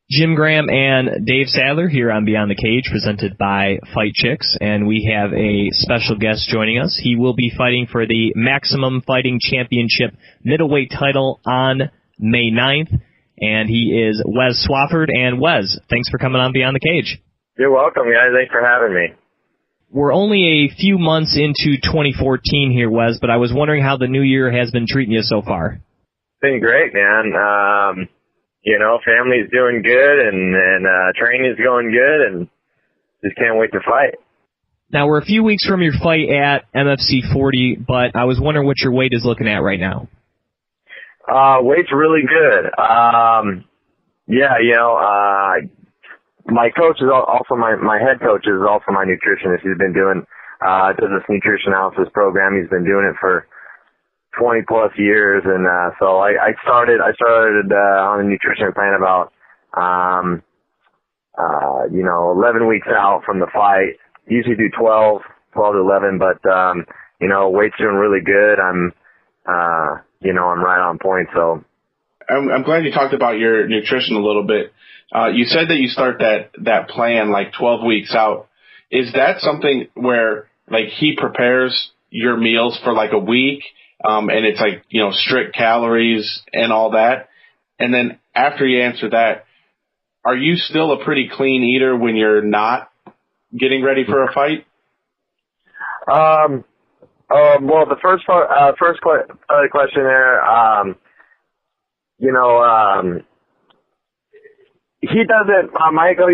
Jim Graham and Dave Sadler here on Beyond the Cage, presented by Fight Chicks, and we have a special guest joining us. He will be fighting for the Maximum Fighting Championship middleweight title on May 9th, and he is Wes Swofford. And Wes, thanks for coming on Beyond the Cage. You're welcome, guys. Thanks for having me. We're only a few months into 2014 here, Wes, but I was wondering how the new year has been treating you so far. It's been great, man. Family's doing good, and training's going good, and just can't wait to fight. Now, we're a few weeks from your fight at MFC 40, but I was wondering what your weight is looking at right now. Weight's really good. My coach is also my head coach is also my nutritionist. He's been does this nutrition analysis program. He's been doing it for 20 plus years, and so I started on a nutrition plan about 11 weeks out from the fight. Usually do 12 to 11, but weight's doing really good. I'm right on point. So I'm glad you talked about your nutrition a little bit. You said that you start that plan like 12 weeks out. Is that something where like he prepares your meals for like a week? And it's like, strict calories and all that. And then after you answer that, are you still a pretty clean eater when you're not getting ready for a fight? Well, the first question there, he doesn't,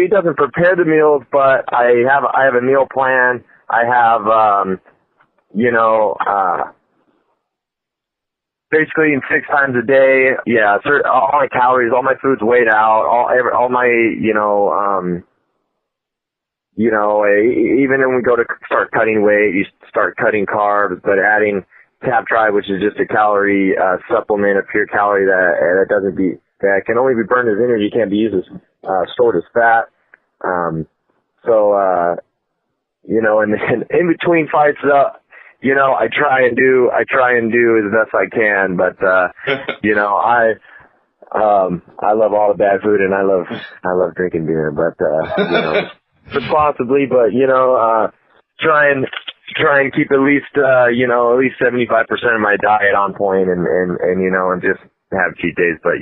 he doesn't prepare the meals, but I have a meal plan. I have, basically eating 6 times a day. Yeah, all my calories, all my food's weighed out. All my, even when we go to start cutting weight, you start cutting carbs, but adding Tap Drive, which is just a calorie supplement, a pure calorie that can only be burned as energy, can't be used as stored as fat. And then in between fights, I try and do as best I can, but I love all the bad food, and I love drinking beer, but responsibly, but try and keep at least 75% of my diet on point, and just have cheat days, but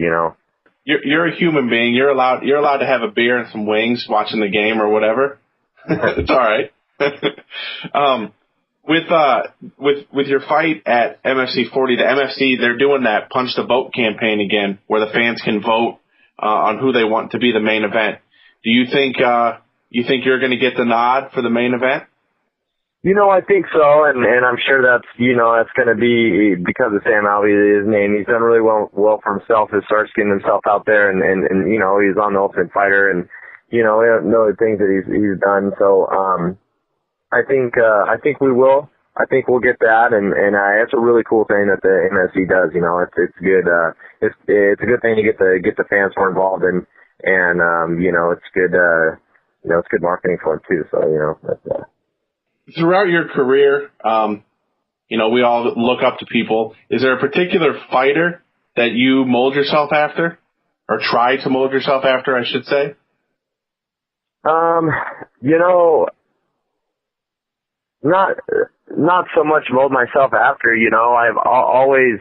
You're a human being. You're allowed to have a beer and some wings watching the game or whatever. It's all right. With your fight at MFC 40, the MFC, they're doing that Punch the Vote campaign again, where the fans can vote on who they want to be the main event. Do you think you're going to get the nod for the main event? I think so, and I'm sure that's going to be because of Sam Alvey, his name. He's done really well for himself as far as getting himself out there, and he's on the Ultimate Fighter, and we know the things that he's done. So I think we will. I think we'll get that, and it's a really cool thing that the MFC does. It's good. It's a good thing to get the fans more involved, and it's good. It's good marketing for it too. So that's. Throughout your career, we all look up to people. Is there a particular fighter that you mold yourself after, or try to mold yourself after, I should say? Not so much mold myself after. I've always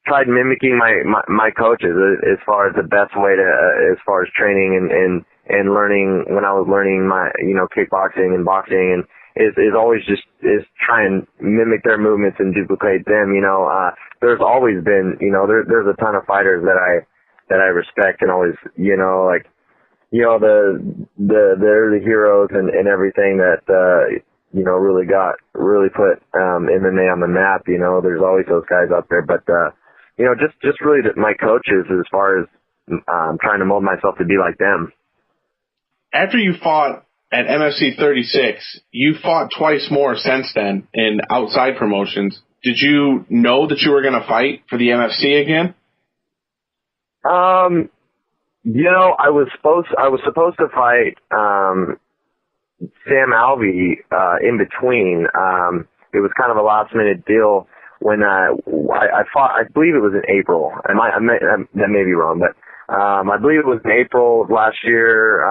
tried mimicking my coaches as far as the best way to as far as training and learning when I was learning my kickboxing and boxing, and is always just try and mimic their movements and duplicate them. There's always been there's a ton of fighters that I respect and always they're the heroes and everything that really put MMA on the map. There's always those guys out there, but just really my coaches as far as trying to mold myself to be like them. After you fought at MFC 36, you fought twice more since then in outside promotions. Did you know that you were going to fight for the MFC again? I was supposed to fight Sam Alvey in between. It was kind of a last minute deal when I fought. I believe it was in April. That may be wrong, but I believe it was in April of last year,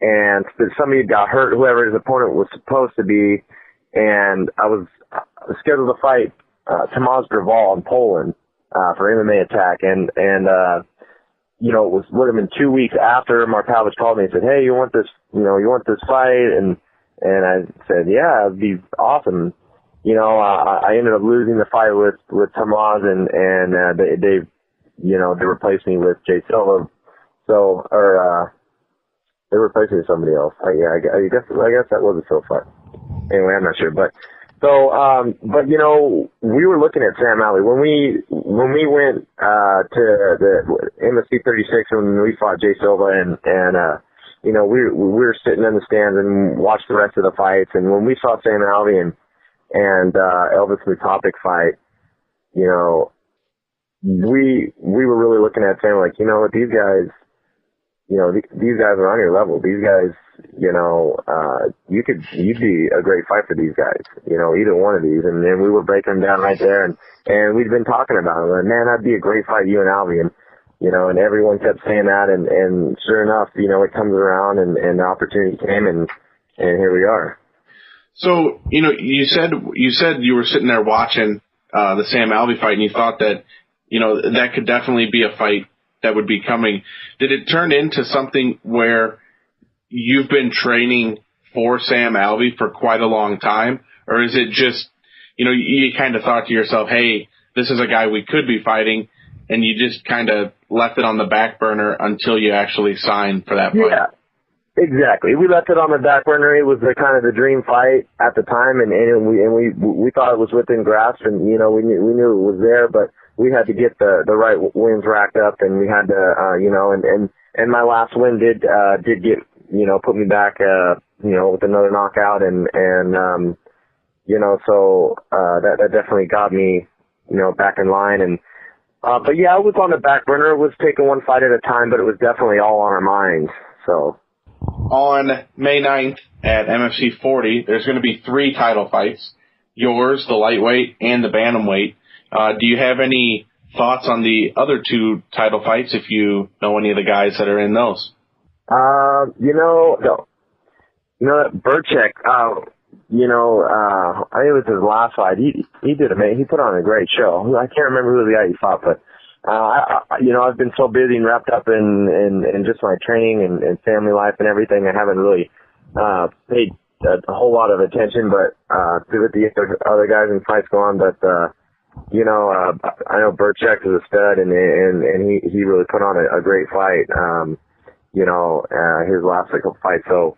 and somebody got hurt, whoever his opponent was supposed to be, and I was scheduled to fight Tomasz Graval in Poland for MMA Attack, and you know, it would have been 2 weeks after Markavich called me and said, "Hey, you want this fight?" And I said, "Yeah, it'd be awesome." You know, I ended up losing the fight with Tomasz, and they replaced me with Jay Silva. So, they replaced me with somebody else. I guess that was a Silva fight. Anyway, I'm not sure, but you know, we were looking at Sam Alvey when we went to the MFC 36 when we fought Jay Silva, and you know, we were sitting in the stands and watched the rest of the fights, and when we saw Sam Alvey and Elvis Mutopic fight, you know, we were really looking at saying, like, you know what, these guys, you know, these guys are on your level. These guys, you know, you'd be a great fight for these guys, you know, either one of these. And then we were breaking them down right there, and we'd been talking about it. Like, man, that'd be a great fight, you and Alvey. And, you know, and everyone kept saying that, and sure enough, you know, it comes around, and the opportunity came, and here we are. So, you know, you said you were sitting there watching the Sam Alvey fight, and you thought that, you know, that could definitely be a fight that would be coming. Did it turn into something where you've been training for Sam Alvey for quite a long time, or is it just, you know, you kind of thought to yourself, hey, this is a guy we could be fighting, and you just kind of left it on the back burner until you actually signed for that fight? Yeah. Exactly. We left it on the back burner. It was the kind of the dream fight at the time, and we thought it was within grasp, and you know, we knew it was there, but we had to get the right wins racked up, and we had to you know, and my last win did get, you know, put me back you know, with another knockout, and you know, so that definitely got me, you know, back in line, and but yeah, it was on the back burner. It was taking one fight at a time, but it was definitely all on our minds. So. On May 9th at MFC 40, there's going to be 3 title fights, yours, the lightweight, and the bantamweight. Do you have any thoughts on the other 2 title fights, if you know any of the guys that are in those? You know, no. You know, that Burchek, you know, I think it was his last fight. He did amazing. He put on a great show. I can't remember who the guy he fought, but you know, I've been so busy and wrapped up in just my training and family life and everything. I haven't really paid a whole lot of attention, but with the other guys in fights go on. But you know, I know Burchek is a stud, and he really put on a great fight. You know, his last couple fights. So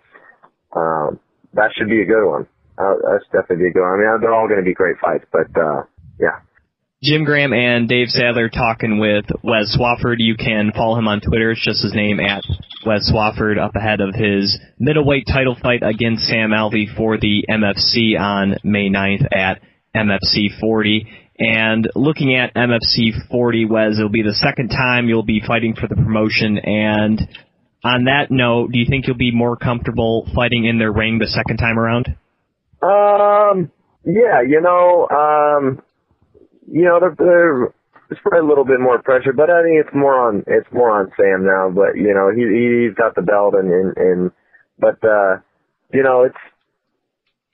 that should be a good one. That's definitely be a good one. I mean, they're all going to be great fights, but yeah. Jim Graham and Dave Sadler talking with Wes Swofford. You can follow him on Twitter. It's just his name, at Wes Swofford, up ahead of his middleweight title fight against Sam Alvey for the MFC on May 9th at MFC 40. And looking at MFC 40, Wes, it'll be the second time you'll be fighting for the promotion. And on that note, do you think you'll be more comfortable fighting in their ring the second time around? Yeah, you know, there's probably a little bit more pressure, but I think it's more on Sam now. But you know, he's got the belt, but you know,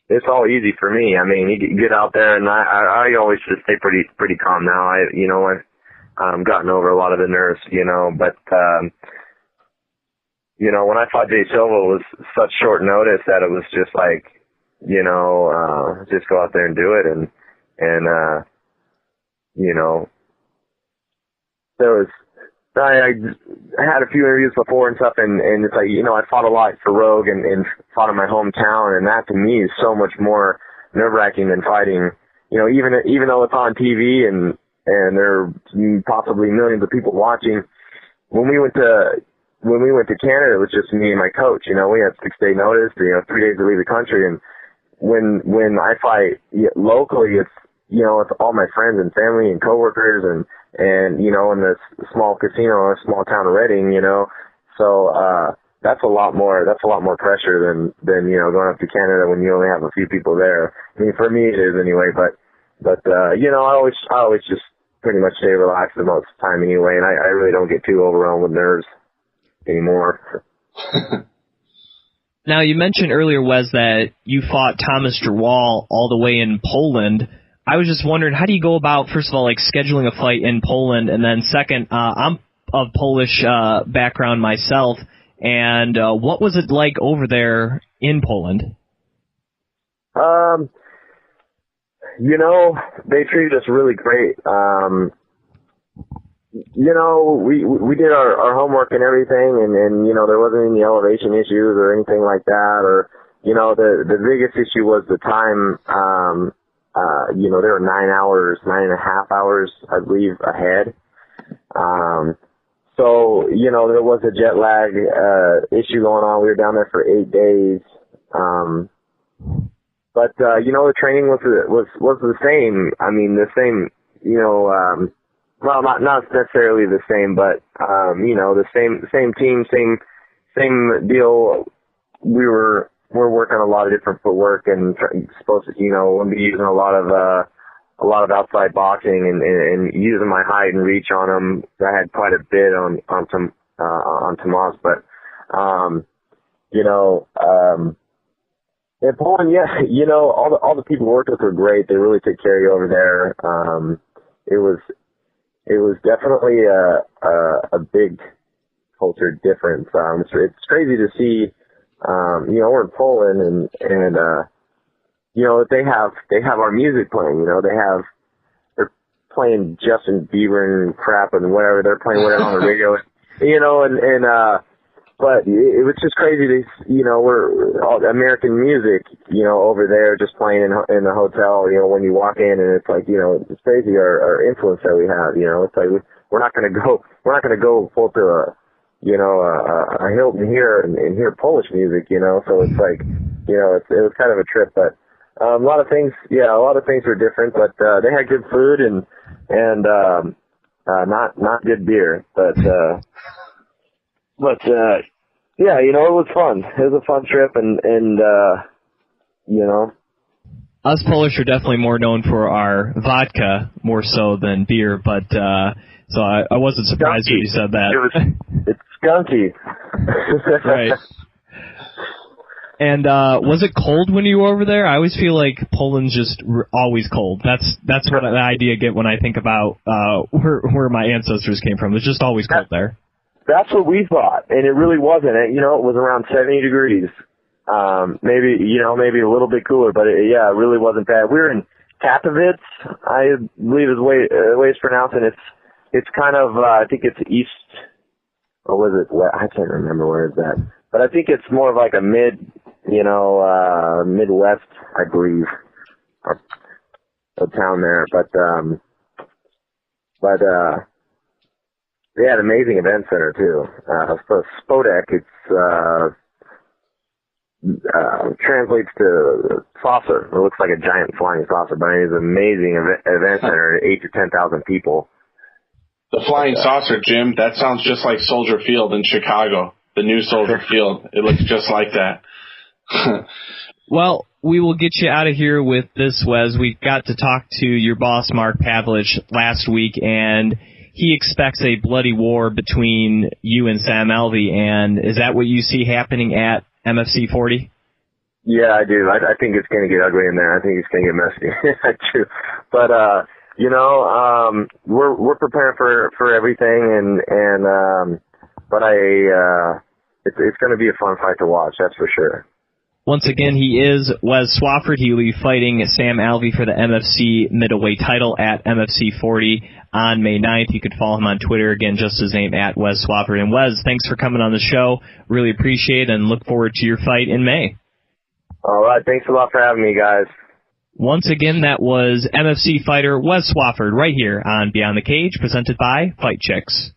it's all easy for me. I mean, you get out there, and I always just stay pretty calm now. I've gotten over a lot of the nerves, you know, but you know, when I fought Jay Silva, it was such short notice that it was just like, you know, just go out there and do it, and you know, I had a few interviews before and stuff, and it's like, you know, I fought a lot for Rogue and fought in my hometown, and that to me is so much more nerve-wracking than fighting, you know, even though it's on TV and there are possibly millions of people watching. When we went to Canada, it was just me and my coach. You know, we had 6-day notice, you know, 3 days to leave the country, and when I fight locally, it's, you know, it's all my friends and family and coworkers, and you know, in this small casino in a small town of Reading, you know, so that's a lot more pressure than you know, going up to Canada when you only have a few people there. I mean, for me it is anyway, but you know, I always just pretty much stay relaxed the most time anyway, and I really don't get too overwhelmed with nerves anymore. Now, you mentioned earlier, Wes, that you fought Thomas Derwall all the way in Poland. I was just wondering, how do you go about, first of all, like scheduling a fight in Poland, and then second, I'm of Polish background myself, and what was it like over there in Poland? You know, they treated us really great. You know, we did our homework and everything, and you know, there wasn't any elevation issues or anything like that, or, you know, the biggest issue was the time. You know, they were 9.5 hours, I believe, ahead. So, you know, there was a jet lag issue going on. We were down there for 8 days. But you know, the training was the same. I mean, the same, you know, well, not necessarily the same, but you know, the same team, same deal. We're working a lot of different footwork and supposed to, you know, we'll be using a lot of outside boxing and using my height and reach on them. I had quite a bit on Tomas, but you know, in Poland, yeah, you know, all the people we worked with were great. They really took care of you over there. It was definitely a big culture difference. It's crazy to see. You know, we're in Poland and you know, they have our music playing. You know, they're playing Justin Bieber and crap and whatever. They're playing whatever on the radio. You know, but it was just crazy to, you know, we're all American music, you know, over there just playing in the hotel, you know, when you walk in, and it's like, you know, it's crazy our influence that we have, you know. It's like we're not going to go full to a Hilton here and hear Polish music, you know. So it's like, you know, it was kind of a trip, but a lot of things were different, but they had good food and not good beer, but yeah, you know, it was fun. It was a fun trip, and you know, us Polish are definitely more known for our vodka more so than beer, but so I wasn't surprised when you said that. It's skunky. Right. And was it cold when you were over there? I always feel like Poland's just always cold. That's what the idea I get when I think about where my ancestors came from. It's just always cold there. That's what we thought, and it really wasn't. You know, it was around 70 degrees. Maybe a little bit cooler, but it really wasn't bad. We were in Katowice, I believe is the way it's pronounced, and it's kind of, I think it's east, or was it west? I can't remember where it's at. But I think it's more of like a Midwest, I believe, a town there. But they had an amazing event center too. So Spodek, it's translates to saucer. It looks like a giant flying saucer, but it's an amazing event center. 8,000 to 10,000 people. The flying saucer, Jim. That sounds just like Soldier Field in Chicago. The new Soldier Field. It looks just like that. Well, we will get you out of here with this, Wes. We got to talk to your boss, Mark Pavlich, last week, and he expects a bloody war between you and Sam Alvey. And is that what you see happening at MFC 40? Yeah, I do. I think it's going to get ugly in there. I think it's going to get messy. I do. But, you know, we're preparing for everything, but it's going to be a fun fight to watch, that's for sure. Once again, he is Wes Swofford. He will be fighting Sam Alvey for the MFC middleweight title at MFC 40 on May 9th. You could follow him on Twitter, again, just his name, at Wes Swofford. And Wes, thanks for coming on the show. Really appreciate it and look forward to your fight in May. All right, thanks a lot for having me, guys. Once again, that was MFC fighter Wes Swofford right here on Beyond the Cage, presented by Fight Chicks.